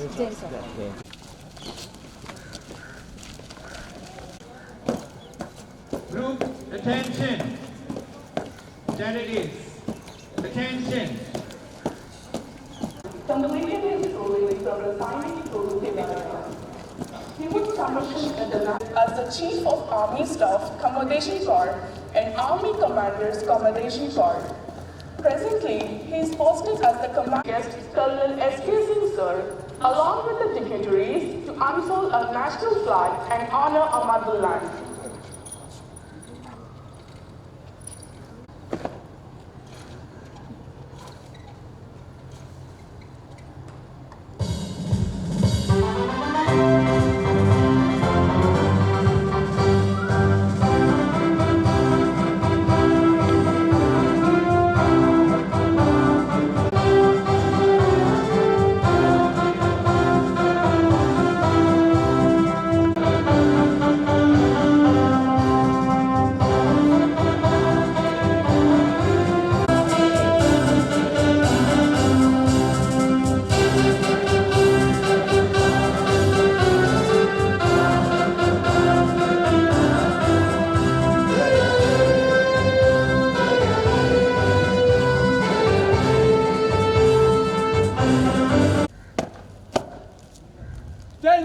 Group, attention. Delegates, attention. From the beginning of his role from resigning to Himalayan, he was commissioned as the Chief of Army Staff Commendation Corps and Army Commanders Commendation Corps. Presently, he is posted as the Commander Colonel S.K. Singh Sir, along with the dignitaries, to unfold a national flag and honor our motherland.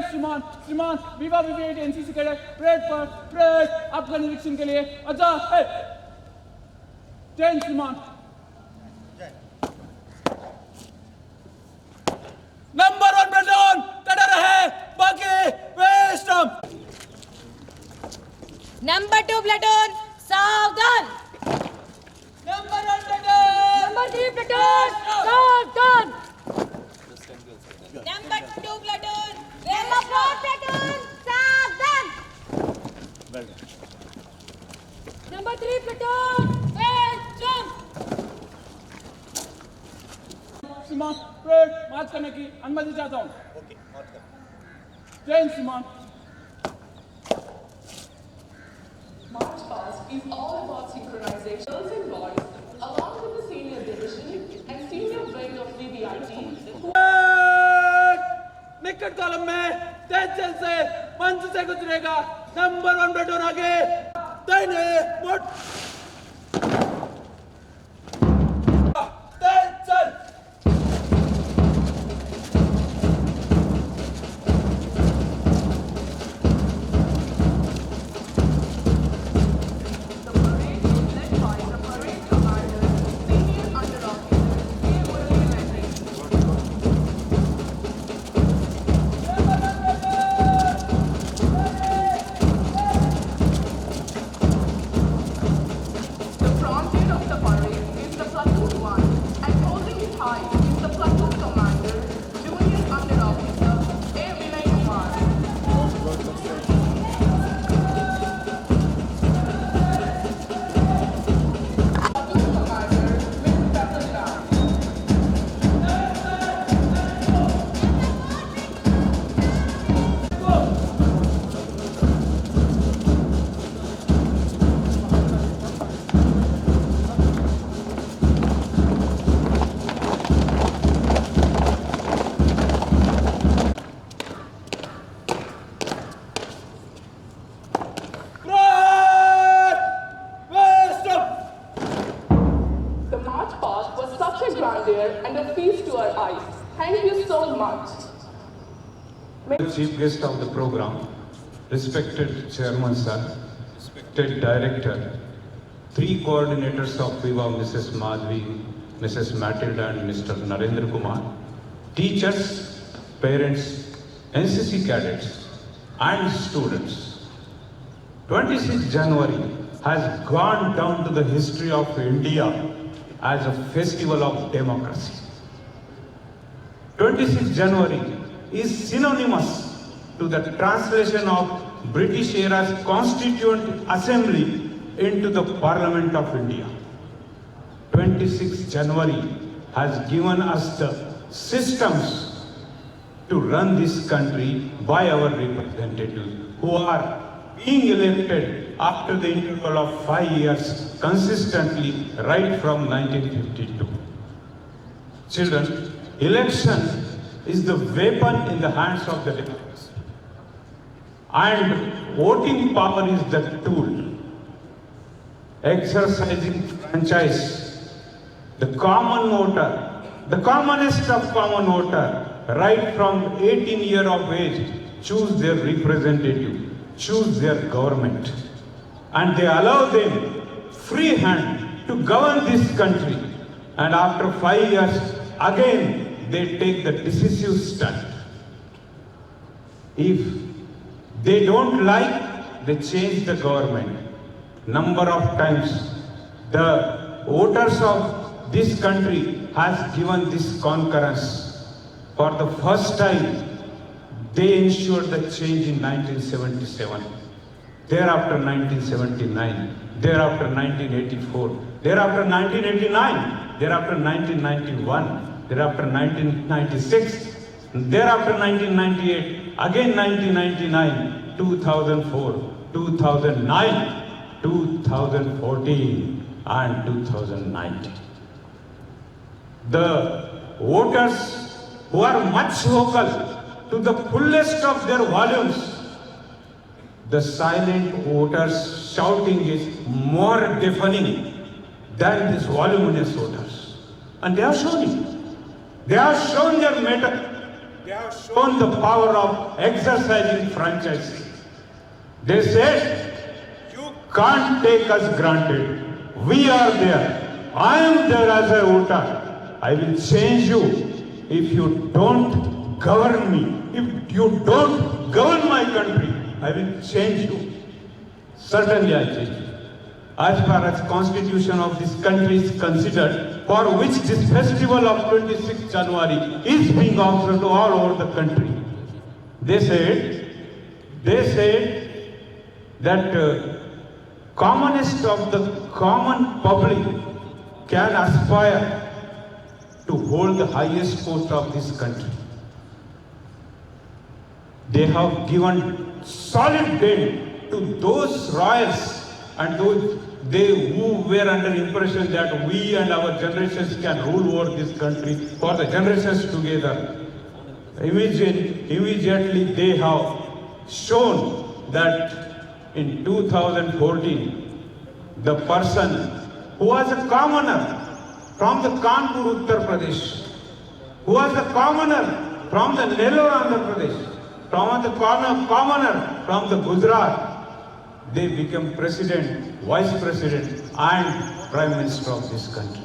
श्रीमान विवा brigade NCC cadet parade आपका निरीक्षण के लिए अच्छा है। जय श्रीमान। नंबर 1 प्लेटून खड़ा रहे, बाकी वेस्ट। नंबर 2 प्लेटून सावधान। Number 1 platoon. नंबर 3 प्लेटून सावधान। Number 2 platoon. नंबर 4 प्लेटून सावधान। Number 3 platoon western. श्रीमान परेड मार्च करने की अनुमति चाहता हूँ। जय श्रीमान। March past is all about synchronization. Girls and boys, along with the senior division and senior wing of VVIT. निकट कॉलम में टेंशन से मंच से गुजरेगा नंबर 1 प्लेटून आगे दाहिने मोड़ tension. The parade was led by the parade commander, senior under officer K. Murali Reddy. The frontier of the parade is the platoon 1 and holding it high is the platoon commander, junior under officer A. Vinay Kumar. Platoon commander Mr. Pepperland. The march past was such a grandeur and a feast to our eyes. Thank you so much. Chief guest of the program, respected Chairman Sir, respected Director, 3 coordinators of Viva, Mrs. Madhvi, Mrs. Matilda and Mr. Narendra Kumar, teachers, parents, NCC cadets and students. 26 January has gone down to the history of India as a festival of democracy. 26 January is synonymous to the translation of British era's Constituent Assembly into the Parliament of India. 26 January has given us the systems to run this country by our representatives who are being elected after the interval of 5 years consistently right from 1952. Children, election is the weapon in the hands of the democracy. And voting power is the tool. Exercising franchise, the common voter, the commonest of common voter, right from 18 years of age, choose their representative, choose their government. And they allow them free hand to govern this country. And after 5 years, again, they take the decisive stand. If they don't like, they change the government. Number of times, the voters of this country has given this concurrence. For the first time, they ensured the change in 1977. Thereafter 1979, thereafter 1984, thereafter 1989, thereafter 1991, thereafter 1996, thereafter 1998, again 1999, 2004, 2009, 2014 and 2019. The voters who are much vocal to the fullest of their volumes, the silent voters shouting is more deafening than these voluminous voters. And they have shown it. They have shown their mettle. They have shown the power of exercising franchise. They said, you can't take us granted. We are there. I am there as a voter. I will change you if you don't govern me. If you don't govern my country, I will change you. Certainly I change you. As far as constitution of this country is considered, for which this festival of 26th January is being observed all over the country. They said that commonest of the common public can aspire to hold the highest post of this country. They have given solid dent to those royals and those who were under impression that we and our generations can rule over this country for the generations together. Immediately they have shown that in 2014, the person who was a commoner from the Kanpur, Uttar Pradesh, who was a commoner from the Nellore, Andhra Pradesh, from the commoner from the Gujarat, they became president, vice president and prime minister of this country.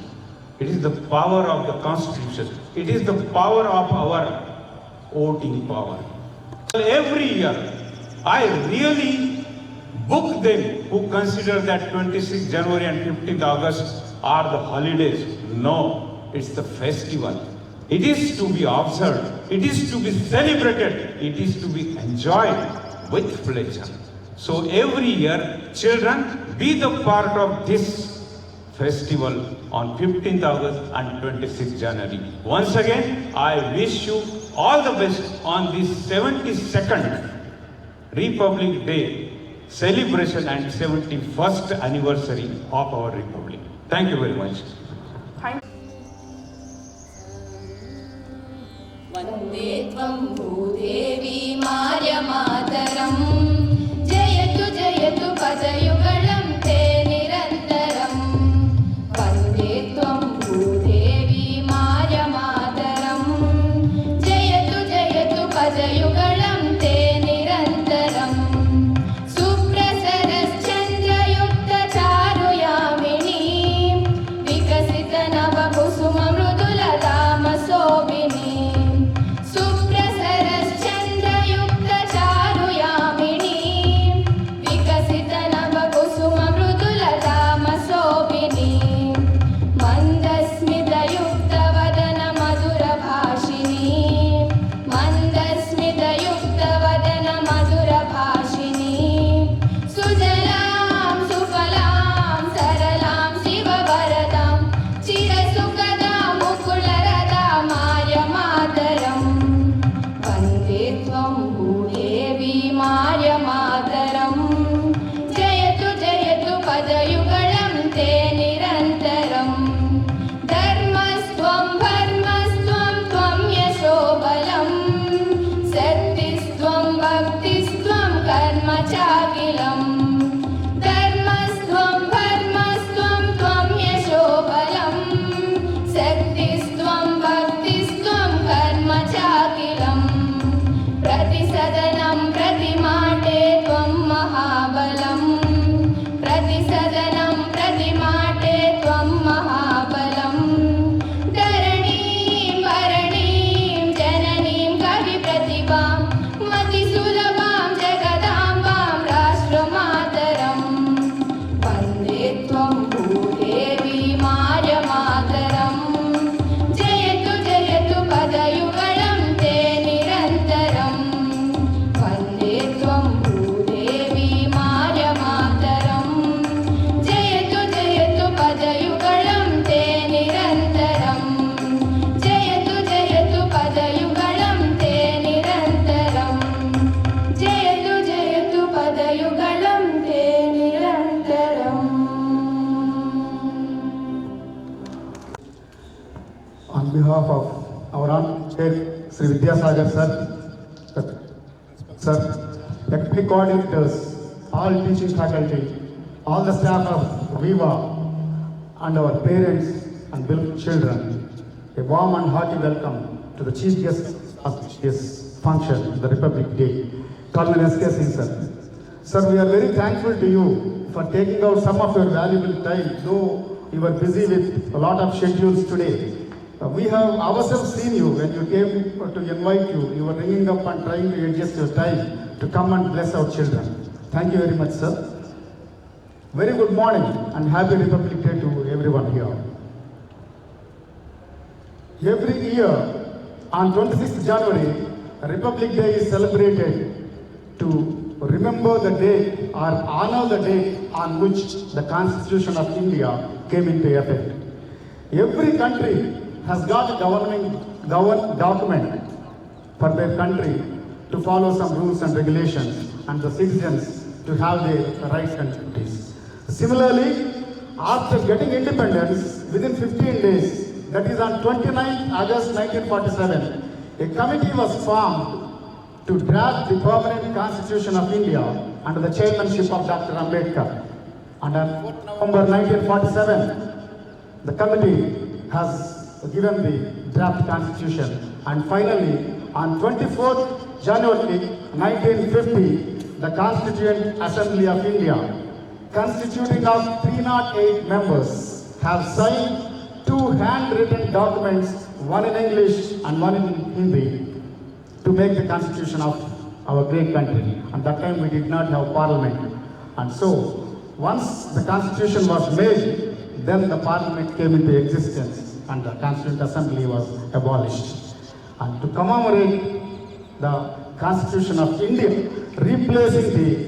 It is the power of the constitution. It is the power of our voting power. Every year, I really book them who consider that 26th January and 15th August are the holidays. No, it's the festival. It is to be observed. It is to be celebrated. It is to be enjoyed with pleasure. So every year, children, be the part of this festival on 15th August and 26th January. Once again, I wish you all the best on this 72nd Republic Day celebration and 71st anniversary of our Republic. Thank you very much. वन्दे त्वं भूदेवी मार्यमातरम् जयतु जयतु पदयुगलं ते निरन्तरम् वन्दे त्वं भूदेवी मार्यमातरम् जयतु जयतु पदयुगलं ते निरन्तरम् सुप्रसरश्चन्द्रयुक्तचारुयामिनी विकसितनवकुसुममृदुलतामसोभिनी सुप्रसरश्चन्द्रयुक्तचारुयामिनी चाखिलम् धर्मस्त्वं धर्मस्त्वं त्वं यशो बलम् शक्तिस्त्वं भक्तिस्त्वं कर्म चाखिलम् प्रतिसदनं प्रतिमाटे त्वं महाबलम् प्रतिसदनं प्रतिमाटे त्वं महाबलम् धरणीं भरणीं जननीं कविप्रतिभां मतिसुलभां जगदाम्बां राष्ट्रमातरम् वन्दे त्वं भूदेवी मार्यमातरम् जयतु जयतु पदयुगलं ते निरन्तरम् वन्दे त्वं भूदेवी मार्यमातरम् जयतु जयतु पदयुगलं ते निरन्तरम् जयतु जयतु पदयुगलं ते निरन्तरम् जयतु जयतु पदयुगलं ते निरन्तरम् On behalf of our honorable chair, Sri Vidyasagar sir, academic coordinators, all teaching faculty, all the staff of Viva, and our parents and beloved children, a warm and hearty welcome to the chief guest of this function, the Republic Day. Colonel S.K. Singh sir. Sir, we are very thankful to you for taking out some of your valuable time, though you were busy with a lot of schedules today. We have ourselves seen you when you came to invite you. You were ringing up and trying to adjust your time to come and bless our children. Thank you very much, sir. Very good morning and happy Republic Day to everyone here. Every year on 26th January, Republic Day is celebrated to remember the day or honor the day on which the Constitution of India came into effect. Every country has got a document for their country to follow some rules and regulations and the citizens to have their rights and duties. Similarly, after getting independence, within 15 days, that is on 29th August 1947, a committee was formed to draft the permanent Constitution of India under the chairmanship of Dr. Ambedkar. And on 4th November 1947, the committee has given the draft constitution, and finally on 24th January 1950, the Constituent Assembly of India, constituting of 308 members, have signed two handwritten documents, one in English and one in Hindi, to make the constitution of our great country. And that time we did not have parliament, and so once the constitution was made, then the parliament came into existence and the Constituent Assembly was abolished. And to commemorate the Constitution of India, replacing the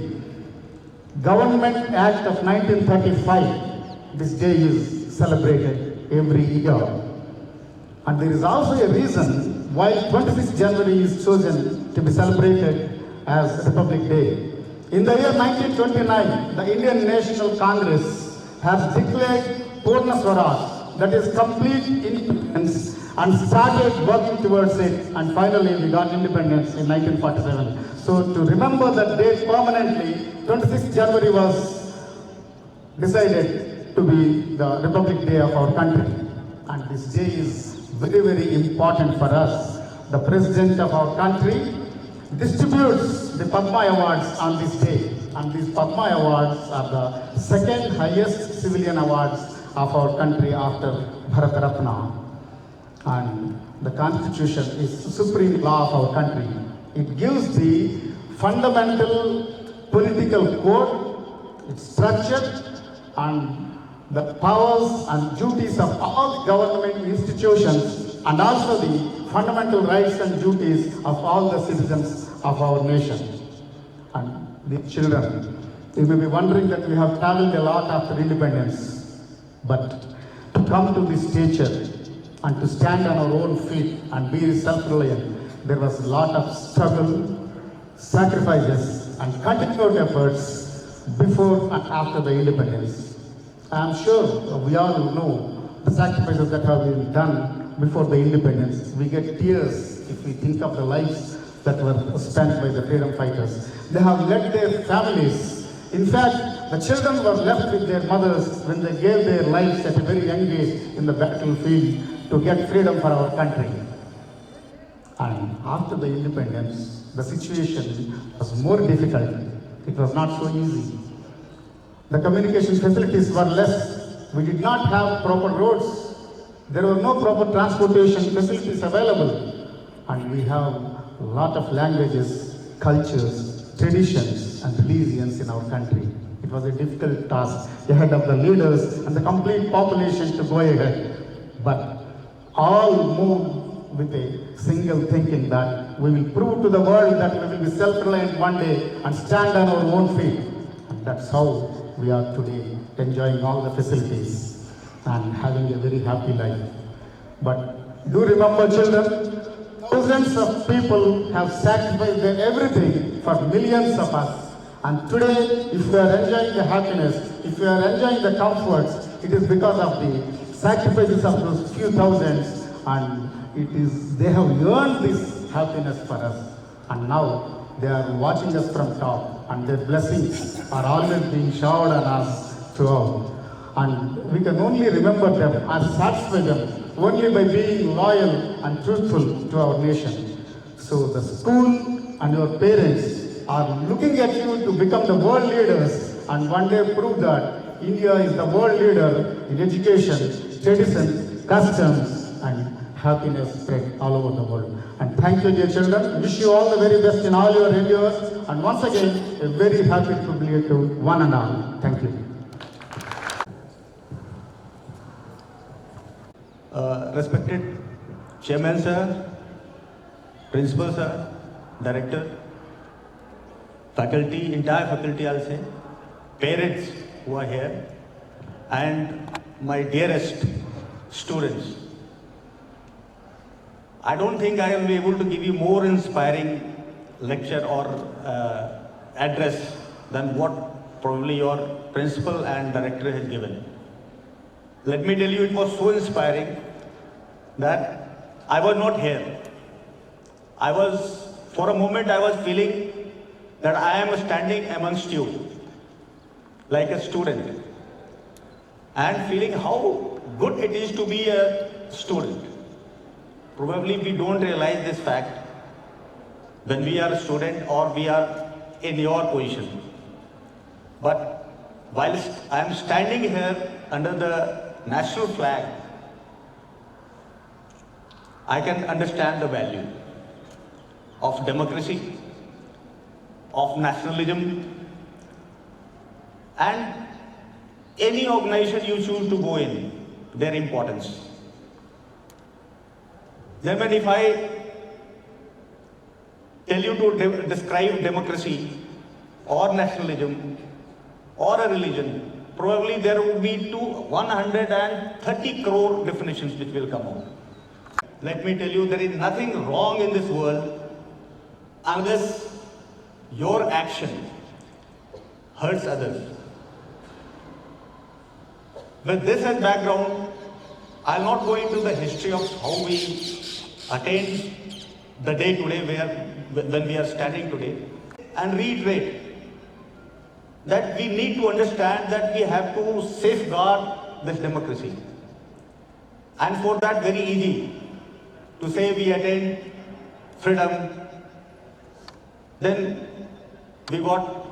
Government Act of 1935, this day is celebrated every year. And there is also a reason why 26th January is chosen to be celebrated as Republic Day. In the year 1929, the Indian National Congress has declared Purna Swaraj, that is complete independence, and started working towards it, and finally we got independence in 1947. So to remember that date permanently, 26th January was decided to be the Republic Day of our country. And this day is very, very important for us. The President of our country distributes the Padma Awards on this day. And these Padma Awards are the second highest civilian awards of our country after Bharat Ratna. And the Constitution is the supreme law of our country. It gives the fundamental political code, its structure, and the powers and duties of all government institutions, and also the fundamental rights and duties of all the citizens of our nation. And the children, you may be wondering that we have traveled a lot after independence. But to come to this stature and to stand on our own feet and be self-reliant, there was a lot of struggle, sacrifices, and continued efforts before and after the independence. I am sure we all know the sacrifices that have been done before the independence. We get tears if we think of the lives that were spent by the freedom fighters. They have led their families. In fact, the children were left with their mothers when they gave their lives at a very young age in the battlefield to get freedom for our country. And after the independence, the situation was more difficult. It was not so easy. The communication facilities were less. We did not have proper roads. There were no proper transportation facilities available. And we have a lot of languages, cultures, traditions, and religions in our country. It was a difficult task ahead of the leaders and the complete population to go ahead. But all moved with a single thinking that we will prove to the world that we will be self-reliant one day and stand on our own feet. And that's how we are today, enjoying all the facilities and having a very happy life. But do remember, children, thousands of people have sacrificed their everything for millions of us. And today, if we are enjoying the happiness, if we are enjoying the comforts, it is because of the sacrifices of those few thousands, and they have earned this happiness for us. And now they are watching us from top, and their blessings are always being showered on us throughout. And we can only remember them and satisfy them only by being loyal and truthful to our nation. So the school and your parents are looking at you to become the world leaders and one day prove that India is the world leader in education, tradition, customs, and happiness spread all over the world. And thank you, dear children. Wish you all the very best in all your endeavors. And once again, a very happy Republic to one and all. Thank you. Respected Chairman Sir, Principal Sir, Director, faculty, entire faculty I'll say, parents who are here, and my dearest students. I don't think I will be able to give you more inspiring lecture or address than what probably your principal and director has given. Let me tell you, it was so inspiring that I was not here. For a moment I was feeling that I am standing amongst you like a student and feeling how good it is to be a student. Probably we don't realize this fact when we are a student or we are in your position. But whilst I am standing here under the national flag, I can understand the value of democracy, of nationalism, and any organization you choose to go in, their importance. Then if I tell you to describe democracy or nationalism or a religion, probably there would be 130 crore definitions which will come out. Let me tell you, there is nothing wrong in this world unless your action hurts others. With this as background, I'll not go into the history of how we attained the day today when we are standing today, and reiterate that we need to understand that we have to safeguard this democracy. And for that, very easy to say we attained freedom, then we got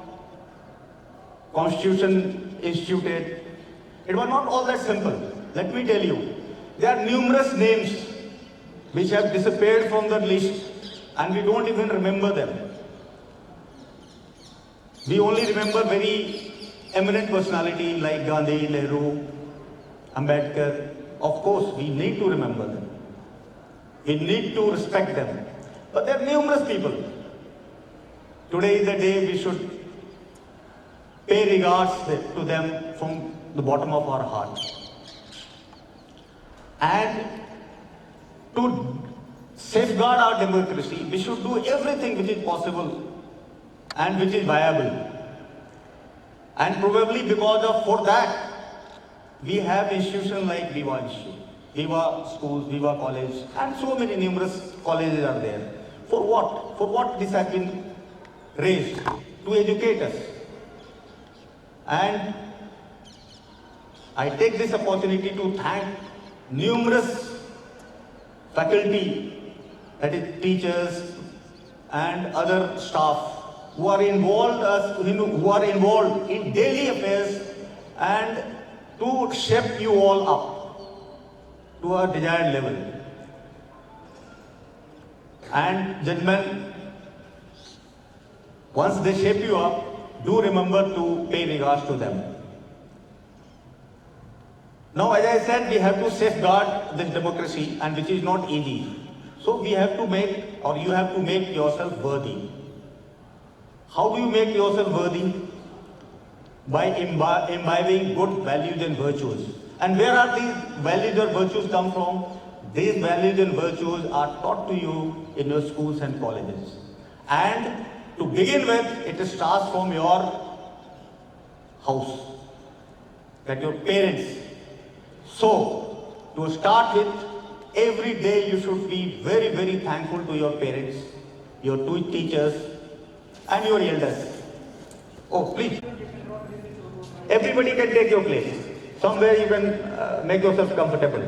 Constitution instituted. It was not all that simple. Let me tell you, there are numerous names which have disappeared from the list and we don't even remember them. We only remember very eminent personalities like Gandhi, Nehru, Ambedkar. Of course, we need to remember them. We need to respect them. But there are numerous people. Today is the day we should pay regards to them from the bottom of our heart. And to safeguard our democracy, we should do everything which is possible and which is viable. And probably for that, we have institutions like Viva Institute, Viva Schools, Viva College, and so many numerous colleges are there. For what? For what this has been raised? To educate us. And I take this opportunity to thank numerous faculty, that is teachers and other staff who are involved in daily affairs and to shape you all up to a desired level. And gentlemen, once they shape you up, do remember to pay regards to them. Now, as I said, we have to safeguard this democracy, and which is not easy. So we have to make, or you have to make yourself worthy. How do you make yourself worthy? By imbibing good values and virtues. And where are these values or virtues come from? These values and virtues are taught to you in your schools and colleges. And to begin with, it starts from your house, that your parents. So, to start with, every day you should be very, very thankful to your parents, your two teachers, and your elders. Oh, please. Everybody can take your place. Somewhere you can make yourself comfortable.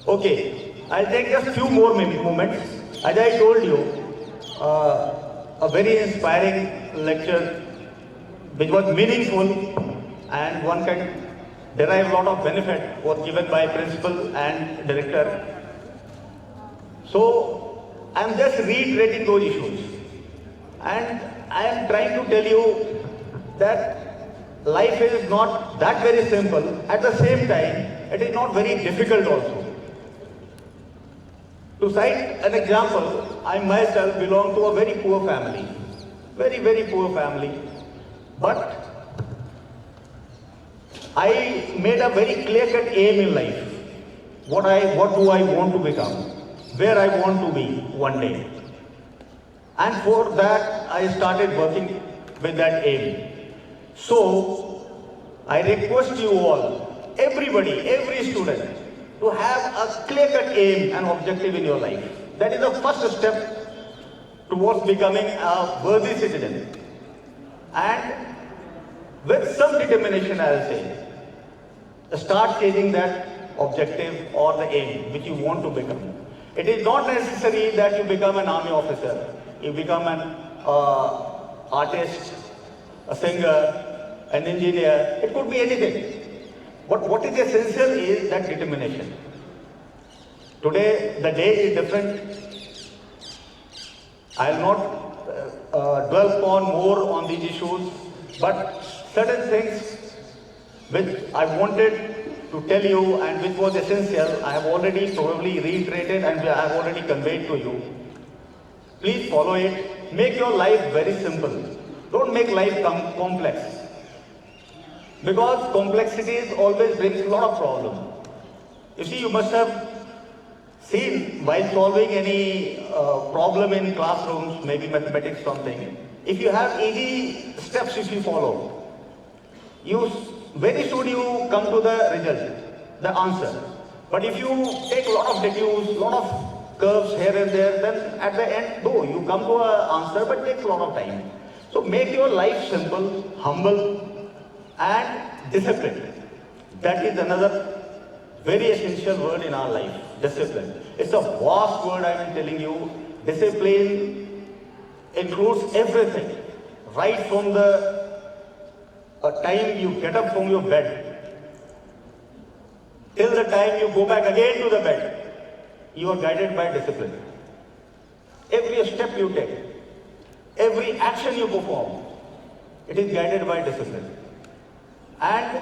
Okay, I'll take just few more moments. As I told you, a very inspiring lecture which was meaningful, and one can derive a lot of benefit was given by principal and director. So, I am just reiterating those issues. And I am trying to tell you that life is not that very simple. At the same time, it is not very difficult also. To cite an example, I myself belong to a very poor family. Very, very poor family. But I made a very clear-cut aim in life. What do I want to become? Where I want to be one day. And for that, I started working with that aim. So, I request you all, everybody, every student, to have a clear-cut aim and objective in your life. That is the first step towards becoming a worthy citizen. And with some determination, I will say, start changing that objective or the aim which you want to become. It is not necessary that you become an army officer, you become an artist, a singer, an engineer, it could be anything. But what is essential is that determination. Today, the day is different. I will not dwell upon more on these issues, but certain things which I wanted to tell you and which was essential, I have already probably reiterated and I have already conveyed to you. Please follow it. Make your life very simple. Don't make life complex. Because complexities always brings a lot of problems. You see, you must have seen while solving any problem in classrooms, maybe mathematics something, if you have easy steps if you follow, very soon you come to the result, the answer. But if you take a lot of detours, a lot of curves here and there, then at the end, though you come to an answer, but it takes a lot of time. So make your life simple, humble, and disciplined. That is another very essential word in our life, discipline. It's a vast word I am telling you. Discipline includes everything, right from the time you get up from your bed, till the time you go back again to the bed, you are guided by discipline. Every step you take, every action you perform, it is guided by discipline. And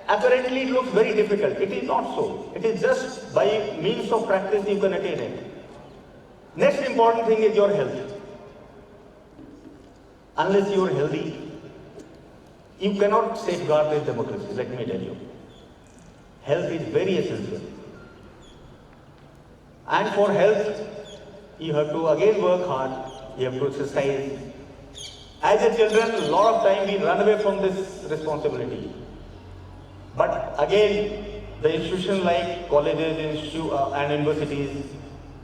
apparently it looks very difficult. It is not so. It is just by means of practice you can attain it. Next important thing is your health. Unless you are healthy, you cannot safeguard this democracy, let me tell you. Health is very essential. And for health, you have to again work hard, you have to exercise. As a children, a lot of time we run away from this responsibility. But again, the institutions like colleges and universities,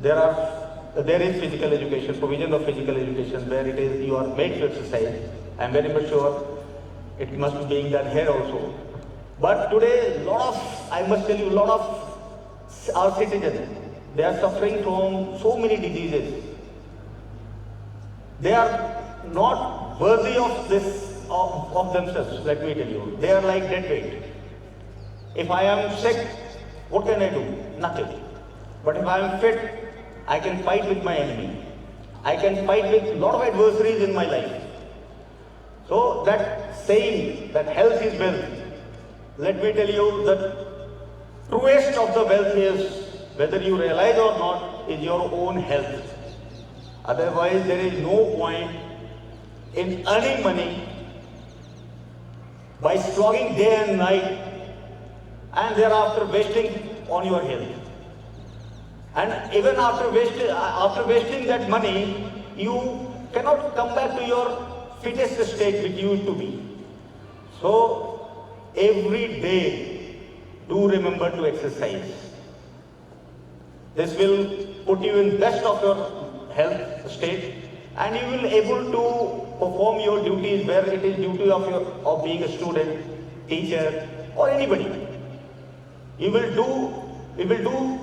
there are there is physical education, provision of physical education where it is you are made to exercise. I am very much sure it must be being done here also. But today, I must tell you, a lot of our citizens, they are suffering from so many diseases. They are not worthy of this, of themselves, let me tell you. They are like dead weight. If I am sick, what can I do? Nothing. But if I am fit, I can fight with my enemy. I can fight with a lot of adversaries in my life. So that saying that health is wealth, let me tell you the truest of the wealth is, whether you realize or not, is your own health. Otherwise, there is no point in earning money by slogging day and night and thereafter wasting on your health. And even after wasting that money, you cannot come back to your fittest state which you used to be. So, every day, do remember to exercise. This will put you in best of your health state, and you will able to perform your duties where it is duty of being a student, teacher, or anybody. You will do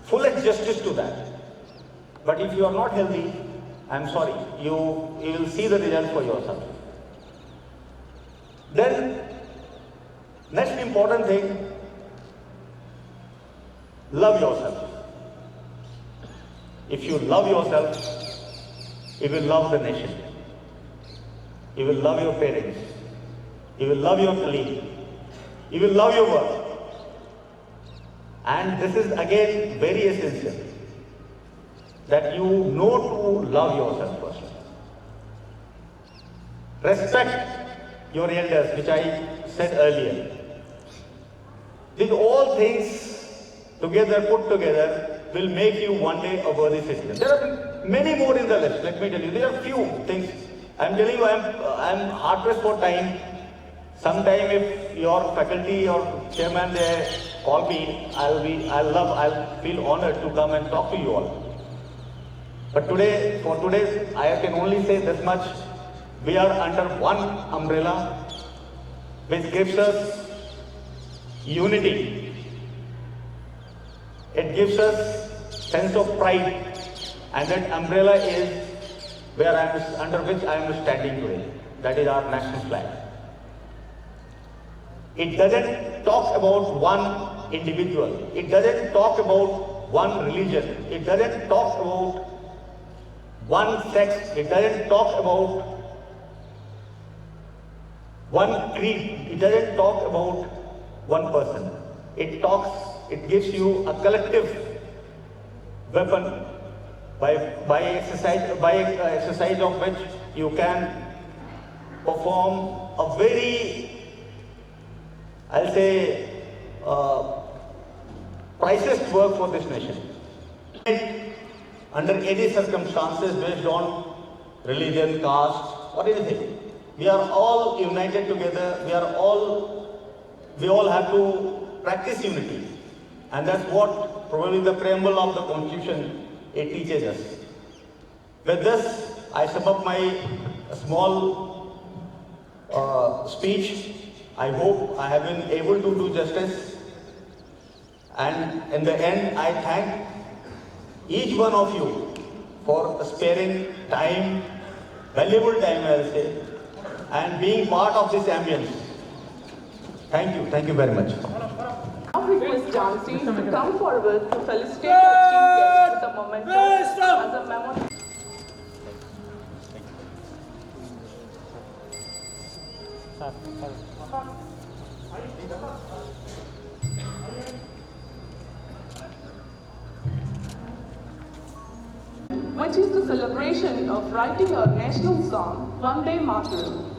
fullest justice to that. But if you are not healthy, I am sorry, you will see the result for yourself. Then, next important thing, love yourself. If you love yourself, you will love the nation. You will love your parents. You will love your colleague. You will love your work. And this is again very essential, that you know to love yourself first. Respect your elders, which I said earlier. These all things together, put together, will make you one day a worthy citizen. There are many more in the list, let me tell you. There are few things. I am telling you, I am hard pressed for time. Sometime if your faculty or chairman they call me, I'll feel honored to come and talk to you all. But today, I can only say this much. We are under one umbrella which gives us unity. It gives us sense of pride, and that umbrella is under which I am standing today. That is our national flag. It doesn't talk about one individual. It doesn't talk about one religion. It doesn't talk about one sex. It doesn't talk about one creed. It doesn't talk about one person. It gives you a collective weapon by exercise of which you can perform a very, I'll say, priceless work for this nation. Under any circumstances based on religion, caste, or anything, we are all united together. We all have to practice unity, and that's what probably the preamble of the Constitution it teaches us. With this, I sum up my small speech. I hope I have been able to do justice, and in the end, I thank each one of you for sparing time, valuable time, I'll say, and being part of this ambience. Thank you very much. Now request Jansi to come forward to felicitate our chief guest with a memento as a memorial. Which is the celebration of writing our national song, Vande Mataram.